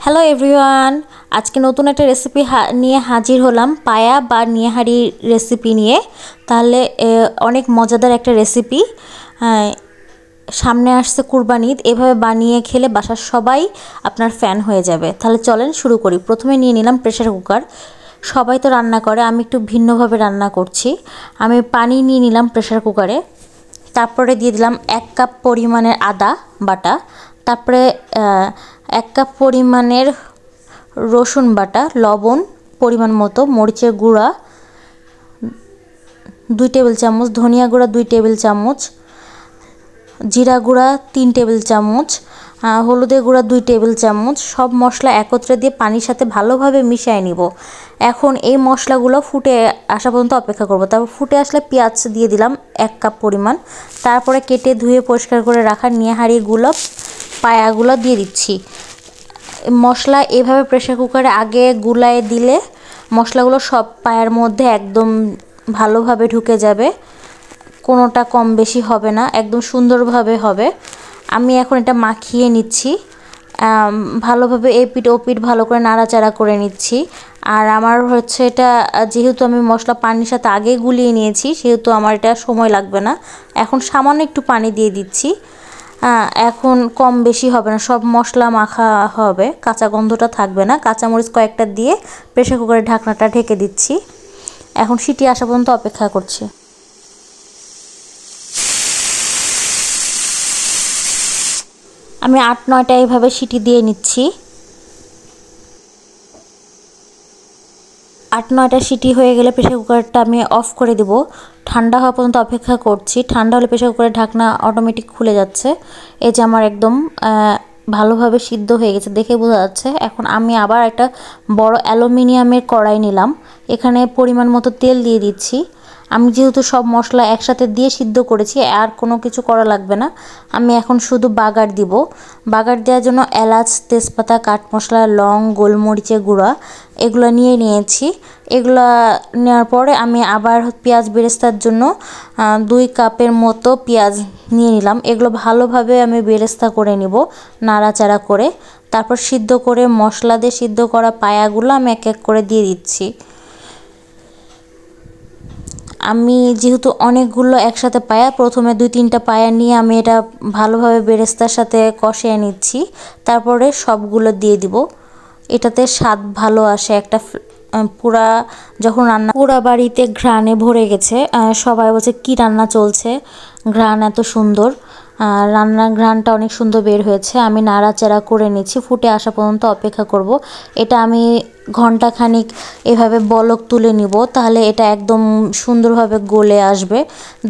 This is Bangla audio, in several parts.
হ্যালো এভরিওয়ান, আজকে নতুন একটা রেসিপি নিয়ে হাজির হলাম, পায়া বা নিহারি রেসিপি নিয়ে। তাহলে অনেক মজাদার একটা রেসিপি। সামনে আসছে কুরবানি ঈদ, এভাবে বানিয়ে খেলে বাসার সবাই আপনার ফ্যান হয়ে যাবে। তাহলে চলেন শুরু করি। প্রথমে নিয়ে নিলাম প্রেসার কুকার। সবাই তো রান্না করে, আমি একটু ভিন্নভাবে রান্না করছি। আমি পানি নিয়ে নিলাম প্রেসার কুকারে। তারপরে দিয়ে দিলাম 1 কাপ পরিমাণের আদা বাটা। তারপরে 1 কাপ পরিমাণের রসুন বাটা, লবণ পরিমাণ মতো, মরিচের গুঁড়া 2 টেবিল চামচ, ধনিয়া গুঁড়া 2 টেবিল চামচ, জিরা গুঁড়া 3 টেবিল চামচ, হলুদের গুঁড়া 2 টেবিল চামচ। সব মশলা একত্রে দিয়ে পানির সাথে ভালোভাবে মিশিয়ে নিব। এখন এই মশলাগুলো ফুটে আসা পর্যন্ত অপেক্ষা করব। তারপর ফুটে আসলে পেঁয়াজ দিয়ে দিলাম 1 কাপ পরিমাণ। তারপরে কেটে ধুয়ে পরিষ্কার করে রাখা নিহারিগুলো, পায়াগুলো দিয়ে দিচ্ছি। মশলা এভাবে প্রেসার কুকারে আগে গুলায়ে দিলে মশলাগুলো সব পায়ার মধ্যে একদম ভালোভাবে ঢুকে যাবে, কোনোটা কম বেশি হবে না, একদম সুন্দরভাবে হবে। আমি এখন এটা মাখিয়ে নিচ্ছি ভালোভাবে, এপিঠ ওপিঠ ভালো করে নাড়াচাড়া করে নিচ্ছি। আর আমার হচ্ছে এটা, যেহেতু আমি মশলা পানির সাথে আগে গুলিয়ে নিয়েছি, সেহেতু আমার এটা সময় লাগবে না। এখন সামান্য একটু পানি দিয়ে দিচ্ছি। এখন কম বেশি হবে না, সব মশলা মাখা হবে, কাঁচা গন্ধটা থাকবে না। কাঁচামরিচ কয়েকটা দিয়ে প্রেসার কুকারের ঢাকনাটা ঢেকে দিচ্ছি। এখন সিটি আসা পর্যন্ত অপেক্ষা করছি। আমি 8-9টা এইভাবে সিটি দিয়ে নিচ্ছি। 8-9টা সিটি হয়ে গেলে প্রেসার কুকারটা আমি অফ করে দেব। ঠান্ডা হওয়া পর্যন্ত অপেক্ষা করছি। ঠান্ডা হলে প্রেসার কুকারের ঢাকনা অটোমেটিক খুলে যাচ্ছে। এই যে আমার একদম ভালোভাবে সিদ্ধ হয়ে গেছে, দেখে বোঝা যাচ্ছে। এখন আমি আবার একটা বড় অ্যালুমিনিয়ামের কড়াই নিলাম। এখানে পরিমাণ মতো তেল দিয়ে দিচ্ছি। আমি যেহেতু সব মশলা একসাথে দিয়ে সিদ্ধ করেছি, আর কোনো কিছু করা লাগবে না। আমি এখন শুধু বাগার দিব। বাগার দেওয়ার জন্য এলাচ, তেজপাতা, কাঠ মশলা, লং, গোলমরিচের গুঁড়া এগুলো নিয়েছি। এগুলো নেওয়ার পরে আমি আবার পেঁয়াজ বেরেস্তার জন্য 2 কাপের মতো পেঁয়াজ নিয়ে নিলাম। এগুলো ভালোভাবে আমি বেরেস্তা করে নিব, নাড়াচাড়া করে। তারপর সিদ্ধ করে মশলা দিয়ে সিদ্ধ করা পায়াগুলো আমি এক এক করে দিয়ে দিচ্ছি। আমি যেহেতু অনেকগুলো একসাথে পায়া, প্রথমে 2-3টা পায়া নিয়ে আমি এটা ভালোভাবে বেরেস্তার সাথে কষিয়ে নিচ্ছি। তারপরে সবগুলো দিয়ে দিব। এটাতে স্বাদ ভালো আসে। একটা পুরা যখন পুরা বাড়িতে ঘ্রাণে ভরে গেছে, সবাই বলছে কি রান্না চলছে, ঘ্রাণ এত সুন্দর। রান্নার ঘ্রাণটা অনেক সুন্দর বের হয়েছে। আমি নাড়াচাড়া করে নিচ্ছি, ফুটে আসা পর্যন্ত অপেক্ষা করব। এটা আমি ঘন্টাখানিক এভাবে বলক তুলে নিব, তাহলে এটা একদম সুন্দরভাবে গলে আসবে।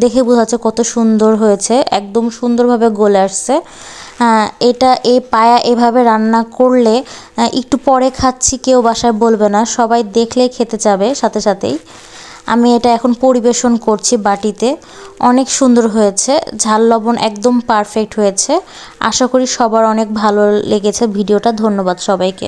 দেখে বোঝা যাচ্ছে কত সুন্দর হয়েছে, একদম সুন্দরভাবে গলে আসছে। এটা এই পায়া এভাবে রান্না করলে একটু পরে খাচ্ছি কেউ বাসায় বলবে না, সবাই দেখলেই খেতে চাবে সাথে সাথেই। আমি এটা এখন পরিবেশন করছি বাটিতে। অনেক সুন্দর হয়েছে, ঝাল লবণ একদম পারফেক্ট হয়েছে। আশা করি সবার অনেক ভালো লেগেছে ভিডিওটা। ধন্যবাদ সবাইকে।